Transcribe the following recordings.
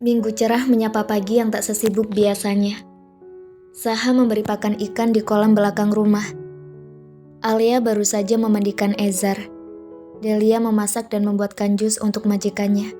Minggu cerah menyapa pagi yang tak sesibuk biasanya. Saha memberi pakan ikan di kolam belakang rumah. Alia baru saja memandikan Ezar. Delia memasak dan membuatkan jus untuk majikannya.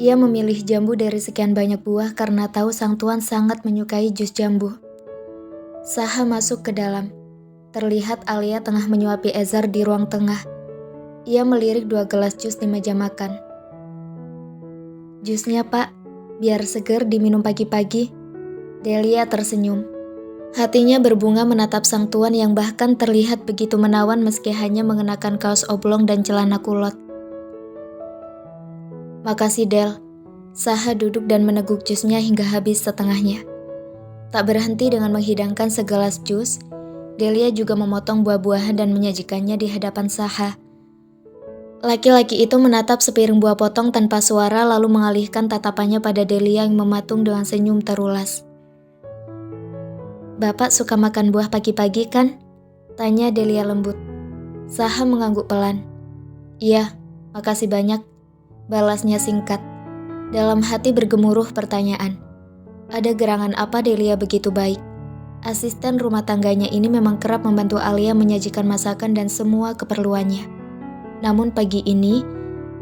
Ia memilih jambu dari sekian banyak buah karena tahu sang tuan sangat menyukai jus jambu. Saha masuk ke dalam. Terlihat Alia tengah menyuapi Ezar di ruang tengah. Ia melirik 2 gelas jus di meja makan. "Jusnya, Pak, biar seger diminum pagi-pagi." Delia tersenyum. Hatinya berbunga menatap sang tuan yang bahkan terlihat begitu menawan meski hanya mengenakan kaos oblong dan celana kulot. "Makasih, Del." Saha duduk dan meneguk jusnya hingga habis setengahnya. Tak berhenti dengan menghidangkan segelas jus, Delia juga memotong buah-buahan dan menyajikannya di hadapan Saha. Laki-laki itu menatap sepiring buah potong tanpa suara lalu mengalihkan tatapannya pada Delia yang mematung dengan senyum terulas. "Bapak suka makan buah pagi-pagi kan?" tanya Delia lembut. Saha mengangguk pelan. "Iya, makasih banyak," balasnya singkat. Dalam hati bergemuruh pertanyaan. Ada gerangan apa Delia begitu baik? Asisten rumah tangganya ini memang kerap membantu Alia menyajikan masakan dan semua keperluannya. Namun pagi ini,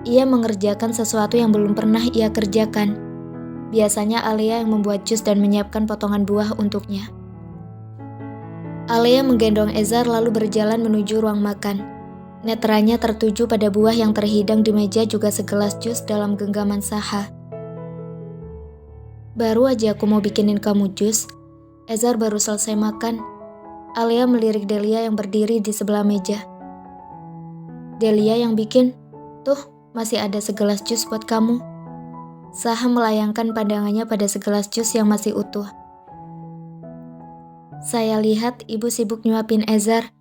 ia mengerjakan sesuatu yang belum pernah ia kerjakan. Biasanya Alia yang membuat jus dan menyiapkan potongan buah untuknya. Alia menggendong Ezar lalu berjalan menuju ruang makan. Netranya tertuju pada buah yang terhidang di meja juga segelas jus dalam genggaman Saha. "Baru aja aku mau bikinin kamu jus. Ezar baru selesai makan." Alia melirik Delia yang berdiri di sebelah meja. "Delia yang bikin? Tuh, masih ada segelas jus buat kamu." Saha melayangkan pandangannya pada segelas jus yang masih utuh. "Saya lihat ibu sibuk nyuapin Ezar,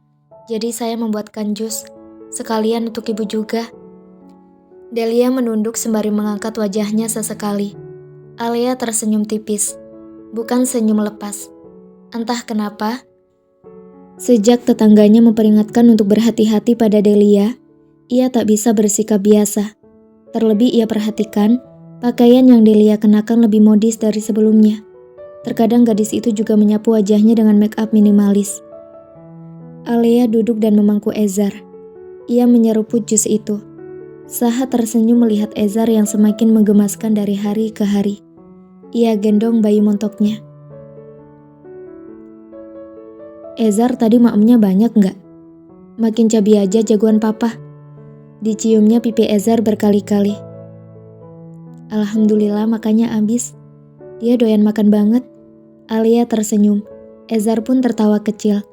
jadi saya membuatkan jus. Sekalian untuk ibu juga." Delia menunduk sembari mengangkat wajahnya sesekali. Alia tersenyum tipis, bukan senyum lepas. Entah kenapa, sejak tetangganya memperingatkan untuk berhati-hati pada Delia, ia tak bisa bersikap biasa. Terlebih ia perhatikan, pakaian yang Delia kenakan lebih modis dari sebelumnya. Terkadang gadis itu juga menyapu wajahnya dengan make up minimalis. Alia duduk dan memangku Ezar. Ia menyeruput jus itu. Saha tersenyum melihat Ezar yang semakin menggemaskan dari hari ke hari. Ia gendong bayi montoknya. "Ezar tadi maemnya banyak nggak? Makin cabi aja jagoan papa." Diciumnya pipi Ezar berkali-kali. "Alhamdulillah makanya abis. Dia doyan makan banget." Alia tersenyum. Ezar pun tertawa kecil.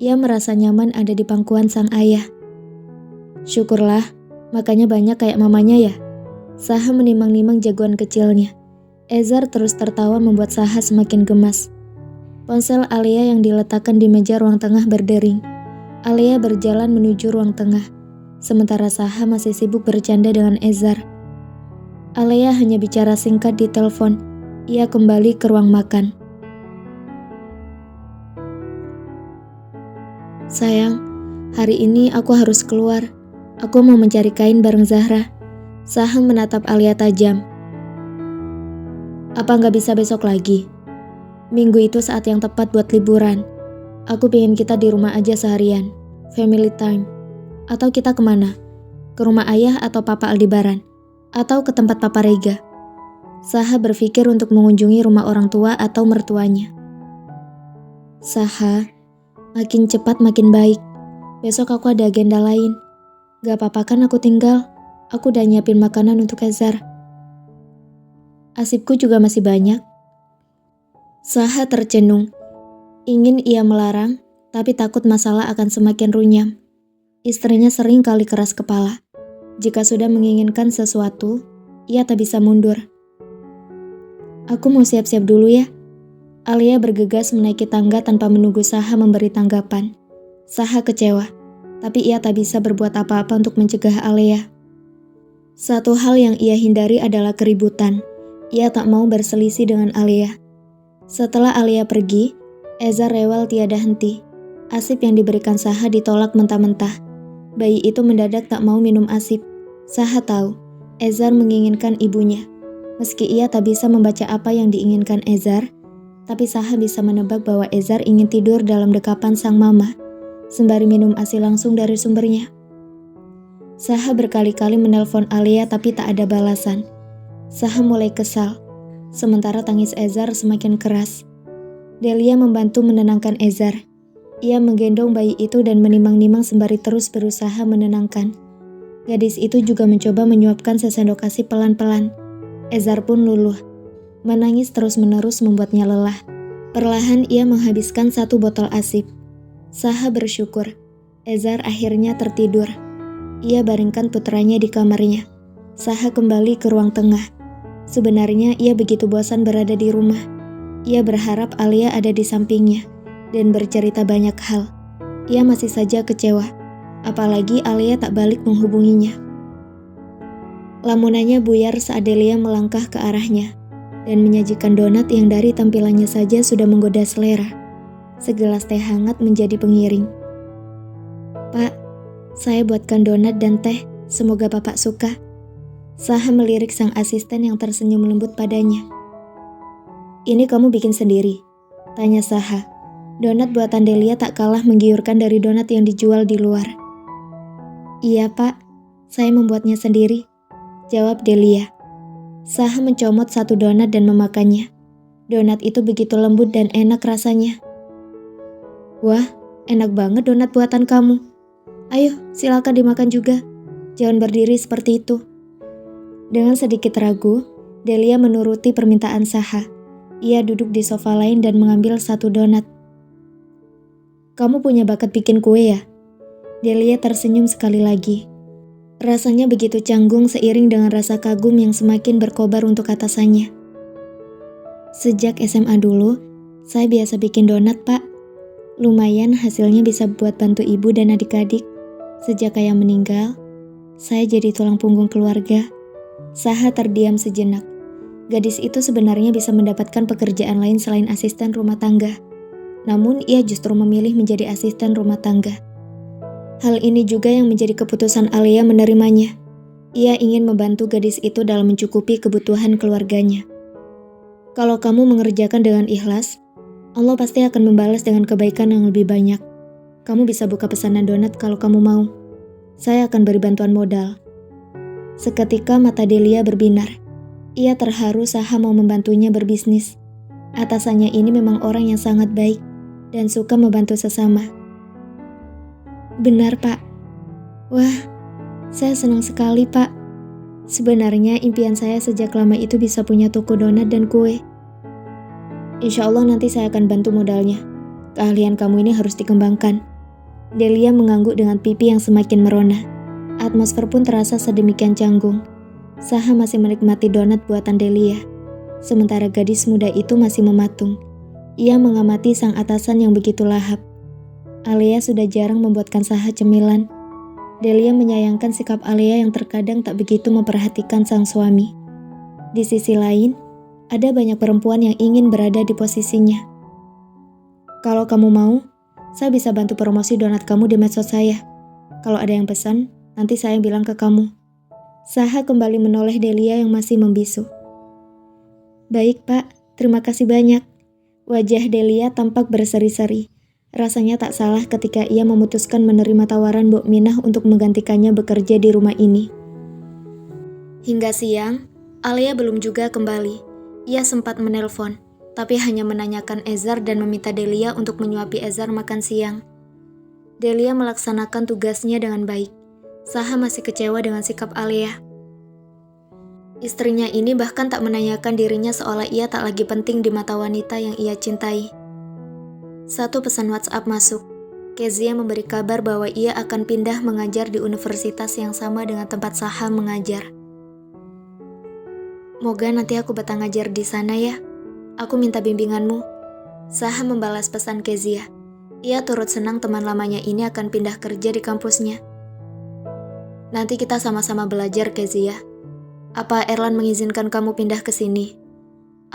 Ia merasa nyaman ada di pangkuan sang ayah. "Syukurlah, makanya banyak kayak mamanya ya." Saha menimang-nimang jagoan kecilnya. Ezar terus tertawa membuat Saha semakin gemas. Ponsel Alia yang diletakkan di meja ruang tengah berdering. Alia berjalan menuju ruang tengah, sementara Saha masih sibuk bercanda dengan Ezar. Alia hanya bicara singkat di telepon. Ia kembali ke ruang makan. "Sayang, hari ini aku harus keluar. Aku mau mencari kain bareng Zahra." Saha menatap Alia tajam. "Apa nggak bisa besok lagi? Minggu itu saat yang tepat buat liburan. Aku pengen kita di rumah aja seharian. Family time. Atau kita kemana? Ke rumah ayah atau papa Aldebaran? Atau ke tempat papa Rega?" Saha berpikir untuk mengunjungi rumah orang tua atau mertuanya. "Saha, makin cepat makin baik. Besok aku ada agenda lain. Gak apa-apa kan aku tinggal? Aku udah nyiapin makanan untuk Ezar. Asipku juga masih banyak." Saha tercenung. Ingin ia melarang, tapi takut masalah akan semakin runyam. Istrinya sering kali keras kepala. Jika sudah menginginkan sesuatu, ia tak bisa mundur. "Aku mau siap-siap dulu ya." Alia bergegas menaiki tangga tanpa menunggu Saha memberi tanggapan. Saha kecewa, tapi ia tak bisa berbuat apa-apa untuk mencegah Alia. Satu hal yang ia hindari adalah keributan. Ia tak mau berselisih dengan Alia. Setelah Alia pergi, Ezar rewel tiada henti. Asip yang diberikan Saha ditolak mentah-mentah. Bayi itu mendadak tak mau minum asip. Saha tahu, Ezar menginginkan ibunya. Meski ia tak bisa membaca apa yang diinginkan Ezar, tapi Saha bisa menebak bahwa Ezar ingin tidur dalam dekapan sang mama, sembari minum ASI langsung dari sumbernya. Saha berkali-kali menelpon Alia tapi tak ada balasan. Saha mulai kesal, sementara tangis Ezar semakin keras. Delia membantu menenangkan Ezar. Ia menggendong bayi itu dan menimang-nimang sembari terus berusaha menenangkan. Gadis itu juga mencoba menyuapkan sesendok ASI pelan-pelan. Ezar pun luluh. Menangis terus-menerus membuatnya lelah. Perlahan ia menghabiskan 1 botol ASI. Saha bersyukur. Ezar akhirnya tertidur. Ia baringkan putranya di kamarnya. Saha kembali ke ruang tengah. Sebenarnya ia begitu bosan berada di rumah. Ia berharap Alia ada di sampingnya dan bercerita banyak hal. Ia masih saja kecewa, apalagi Alia tak balik menghubunginya. Lamunannya buyar saat Delia melangkah ke arahnya dan menyajikan donat yang dari tampilannya saja sudah menggoda selera. Segelas teh hangat menjadi pengiring. "Pak, saya buatkan donat dan teh, semoga Bapak suka." Saha melirik sang asisten yang tersenyum lembut padanya. "Ini kamu bikin sendiri?" tanya Saha. Donat buatan Delia tak kalah menggiurkan dari donat yang dijual di luar. "Iya Pak, saya membuatnya sendiri," jawab Delia. Saha mencomot 1 donat dan memakannya. Donat itu begitu lembut dan enak rasanya. "Wah, enak banget donat buatan kamu. Ayo, silakan dimakan juga. Jangan berdiri seperti itu." Dengan sedikit ragu, Delia menuruti permintaan Saha. Ia duduk di sofa lain dan mengambil 1 donat. "Kamu punya bakat bikin kue ya?" Delia tersenyum sekali lagi. Rasanya begitu canggung seiring dengan rasa kagum yang semakin berkobar untuk atasannya. "Sejak SMA dulu, saya biasa bikin donat, Pak. Lumayan hasilnya bisa buat bantu ibu dan adik-adik. Sejak ayah meninggal, saya jadi tulang punggung keluarga." Saha terdiam sejenak. Gadis itu sebenarnya bisa mendapatkan pekerjaan lain selain asisten rumah tangga. Namun ia justru memilih menjadi asisten rumah tangga. Hal ini juga yang menjadi keputusan Alia menerimanya. Ia ingin membantu gadis itu dalam mencukupi kebutuhan keluarganya. Kalau kamu mengerjakan dengan ikhlas, Allah pasti akan membalas dengan kebaikan yang lebih banyak. Kamu bisa buka pesanan donat kalau kamu mau. Saya akan beri bantuan modal. Seketika mata Delia berbinar. Ia terharu Saha mau membantunya berbisnis. Atasannya ini memang orang yang sangat baik dan suka membantu sesama. "Benar, Pak. Wah, saya senang sekali, Pak. Sebenarnya impian saya sejak lama itu bisa punya toko donat dan kue. Insya Allah nanti saya akan bantu modalnya. Keahlian kamu ini harus dikembangkan." Delia mengangguk dengan pipi yang semakin merona. Atmosfer pun terasa sedemikian canggung. Saha masih menikmati donat buatan Delia. Sementara gadis muda itu masih mematung. Ia mengamati sang atasan yang begitu lahap. Alia sudah jarang membuatkan Saha cemilan. Delia menyayangkan sikap Alia yang terkadang tak begitu memperhatikan sang suami. Di sisi lain, ada banyak perempuan yang ingin berada di posisinya. "Kalau kamu mau, saya bisa bantu promosi donat kamu di medsos saya. Kalau ada yang pesan, nanti saya bilang ke kamu." Saha kembali menoleh Delia yang masih membisu. "Baik, Pak. Terima kasih banyak." Wajah Delia tampak berseri-seri. Rasanya tak salah ketika ia memutuskan menerima tawaran Mbok Minah untuk menggantikannya bekerja di rumah ini. Hingga siang, Alia belum juga kembali. Ia sempat menelpon, tapi hanya menanyakan Ezar dan meminta Delia untuk menyuapi Ezar makan siang. Delia melaksanakan tugasnya dengan baik. Saha masih kecewa dengan sikap Alia. Istrinya ini bahkan tak menanyakan dirinya seolah ia tak lagi penting di mata wanita yang ia cintai. 1 pesan WhatsApp masuk. Kezia memberi kabar bahwa ia akan pindah mengajar di universitas yang sama dengan tempat Saha mengajar. "Moga nanti aku betah ngajar di sana ya. Aku minta bimbinganmu." Saha membalas pesan Kezia. Ia turut senang teman lamanya ini akan pindah kerja di kampusnya. "Nanti kita sama-sama belajar, Kezia. Apa Erlan mengizinkan kamu pindah ke sini?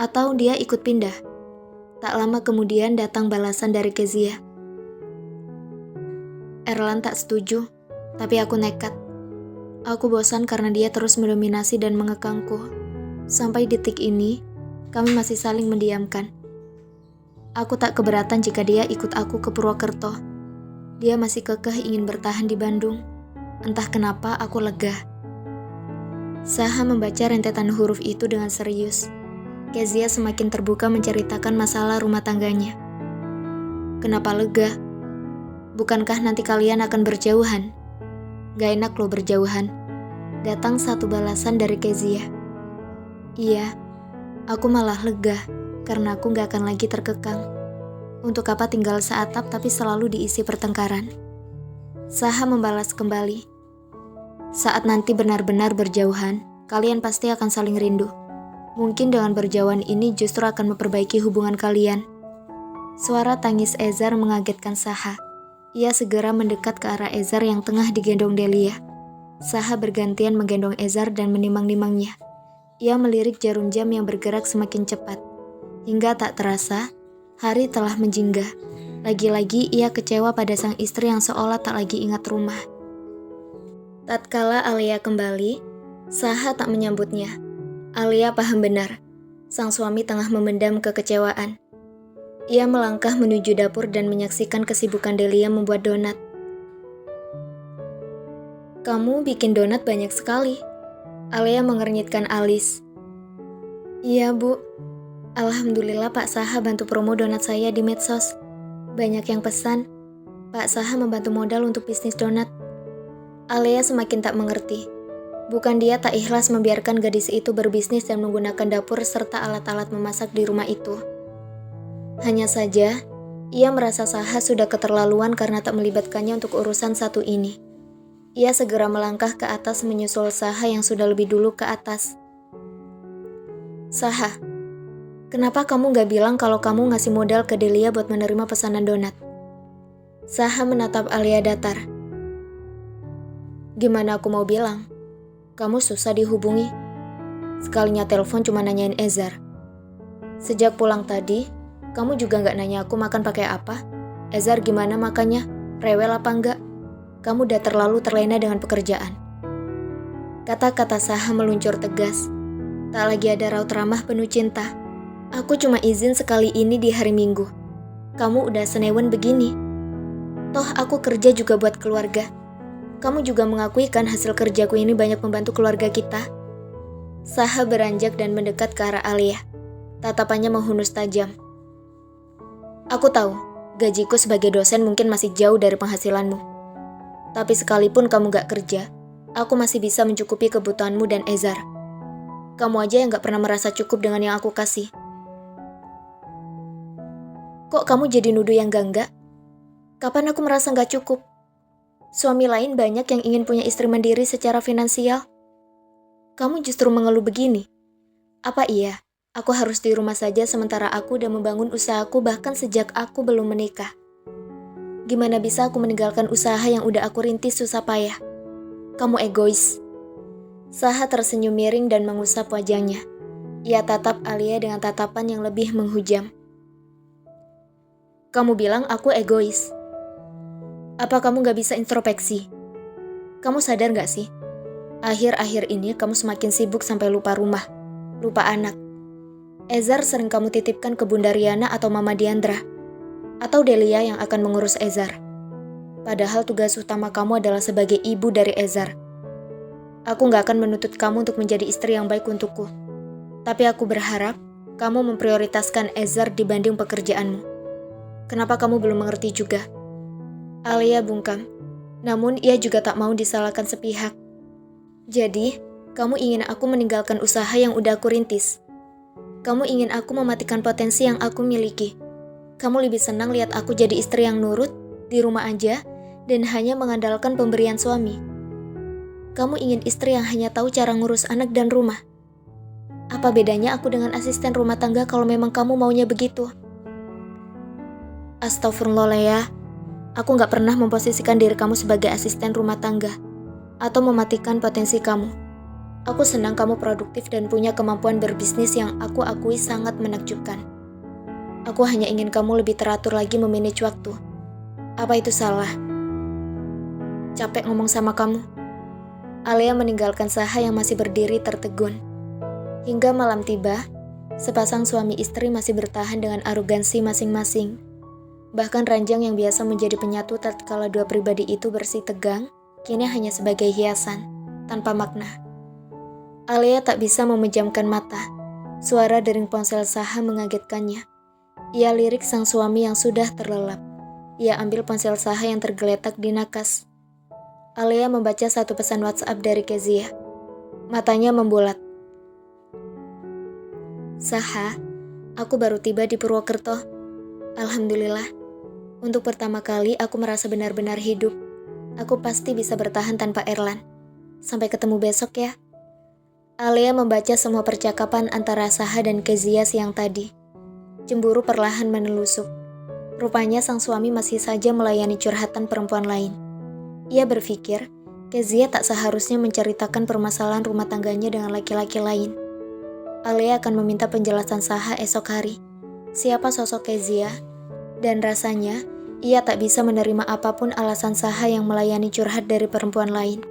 Atau dia ikut pindah?" Tak lama kemudian datang balasan dari Kezia. "Erlan tak setuju, tapi aku nekat. Aku bosan karena dia terus mendominasi dan mengekangku. Sampai detik ini, kami masih saling mendiamkan. Aku tak keberatan jika dia ikut aku ke Purwokerto. Dia masih kekeh ingin bertahan di Bandung. Entah kenapa aku lega. Saha membaca rentetan huruf itu dengan serius. Kezia semakin terbuka menceritakan masalah rumah tangganya. Kenapa lega? Bukankah nanti kalian akan berjauhan? Gak enak loh berjauhan. Datang satu balasan dari Kezia. Iya, aku malah lega karena aku gak akan lagi terkekang. Untuk apa tinggal seatap tapi selalu diisi pertengkaran? Saha membalas kembali. Saat nanti benar-benar berjauhan, kalian pasti akan saling rindu. Mungkin dengan berjauhan ini justru akan memperbaiki hubungan kalian. Suara tangis Ezar mengagetkan Saha. Ia segera mendekat ke arah Ezar yang tengah digendong Delia. Saha bergantian menggendong Ezar dan menimang-nimangnya. Ia melirik jarum jam yang bergerak semakin cepat. Hingga tak terasa, hari telah menjinggah. Lagi-lagi ia kecewa pada sang istri yang seolah tak lagi ingat rumah. Tatkala Alia kembali, Saha tak menyambutnya. Alia paham benar, sang suami tengah memendam kekecewaan. Ia melangkah menuju dapur dan menyaksikan kesibukan Delia membuat donat. Kamu bikin donat banyak sekali. Alia mengernyitkan alis. Iya, Bu. Alhamdulillah Pak Saha bantu promo donat saya di medsos. Banyak yang pesan. Pak Saha membantu modal untuk bisnis donat. Alia semakin tak mengerti. Bukan dia tak ikhlas membiarkan gadis itu berbisnis dan menggunakan dapur serta alat-alat memasak di rumah itu. Hanya saja, ia merasa Saha sudah keterlaluan karena tak melibatkannya untuk urusan satu ini. Ia segera melangkah ke atas menyusul Saha yang sudah lebih dulu ke atas. Saha, kenapa kamu gak bilang kalau kamu ngasih modal ke Delia buat menerima pesanan donat? Saha menatap Alia datar. Gimana aku mau bilang? Kamu susah dihubungi. Sekalinya telepon cuma nanyain Ezar. Sejak pulang tadi, kamu juga gak nanya aku makan pakai apa? Ezar gimana makannya? Rewel apa enggak? Kamu udah terlalu terlena dengan pekerjaan. Kata-kata Saha meluncur tegas. Tak lagi ada raut ramah penuh cinta. Aku cuma izin sekali ini di hari Minggu. Kamu udah senewen begini. Toh aku kerja juga buat keluarga. Kamu juga mengakui kan hasil kerjaku ini banyak membantu keluarga kita. Saha beranjak dan mendekat ke arah Alia. Tatapannya menghunus tajam. Aku tahu, gajiku sebagai dosen mungkin masih jauh dari penghasilanmu. Tapi sekalipun kamu gak kerja, aku masih bisa mencukupi kebutuhanmu dan Ezar. Kamu aja yang gak pernah merasa cukup dengan yang aku kasih. Kok kamu jadi nuduh yang enggak? Kapan aku merasa gak cukup? Suami lain banyak yang ingin punya istri mandiri secara finansial. Kamu justru mengeluh begini. Apa iya, aku harus di rumah saja sementara aku udah membangun usahaku bahkan sejak aku belum menikah? Gimana bisa aku meninggalkan usaha yang udah aku rintis susah payah? Kamu egois. Saha tersenyum miring dan mengusap wajahnya. Ia tatap Alia dengan tatapan yang lebih menghujam. Kamu bilang aku egois. Apa kamu gak bisa introspeksi? Kamu sadar gak sih? Akhir-akhir ini kamu semakin sibuk sampai lupa rumah, lupa anak. Ezar sering kamu titipkan ke Bunda Riana atau Mama Diandra. Atau Delia yang akan mengurus Ezar. Padahal tugas utama kamu adalah sebagai ibu dari Ezar. Aku gak akan menuntut kamu untuk menjadi istri yang baik untukku. Tapi aku berharap kamu memprioritaskan Ezar dibanding pekerjaanmu. Kenapa kamu belum mengerti juga? Alia bungkam. Namun ia juga tak mau disalahkan sepihak. Jadi, kamu ingin aku meninggalkan usaha yang udah aku rintis. Kamu ingin aku mematikan potensi yang aku miliki. Kamu lebih senang lihat aku jadi istri yang nurut, di rumah aja, dan hanya mengandalkan pemberian suami. Kamu ingin istri yang hanya tahu cara ngurus anak dan rumah. Apa bedanya aku dengan asisten rumah tangga kalau memang kamu maunya begitu? Astagfirullah Lea, aku gak pernah memposisikan diri kamu sebagai asisten rumah tangga, atau mematikan potensi kamu. Aku senang kamu produktif dan punya kemampuan berbisnis yang aku akui sangat menakjubkan. Aku hanya ingin kamu lebih teratur lagi memanage waktu. Apa itu salah? Capek ngomong sama kamu. Alia meninggalkan Saha yang masih berdiri tertegun. Hingga malam tiba, sepasang suami istri masih bertahan dengan arogansi masing-masing. Bahkan ranjang yang biasa menjadi penyatu tatkala dua pribadi itu bersih tegang, kini hanya sebagai hiasan, tanpa makna. Alia tak bisa memejamkan mata. Suara dering ponsel Saha mengagetkannya. Ia lirik sang suami yang sudah terlelap. Ia ambil ponsel Saha yang tergeletak di nakas. Alia membaca satu pesan WhatsApp dari Kezia. Matanya membulat. Saha, aku baru tiba di Purwokerto. Alhamdulillah. Untuk pertama kali aku merasa benar-benar hidup. Aku pasti bisa bertahan tanpa Erlan. Sampai ketemu besok ya. Alia membaca semua percakapan antara Saha dan Kezia siang tadi. Cemburu perlahan menusuk. Rupanya sang suami masih saja melayani curhatan perempuan lain. Ia berpikir, Kezia tak seharusnya menceritakan permasalahan rumah tangganya dengan laki-laki lain. Alia akan meminta penjelasan Saha esok hari. Siapa sosok Kezia? Dan rasanya, ia tak bisa menerima apapun alasan Saha yang melayani curhat dari perempuan lain.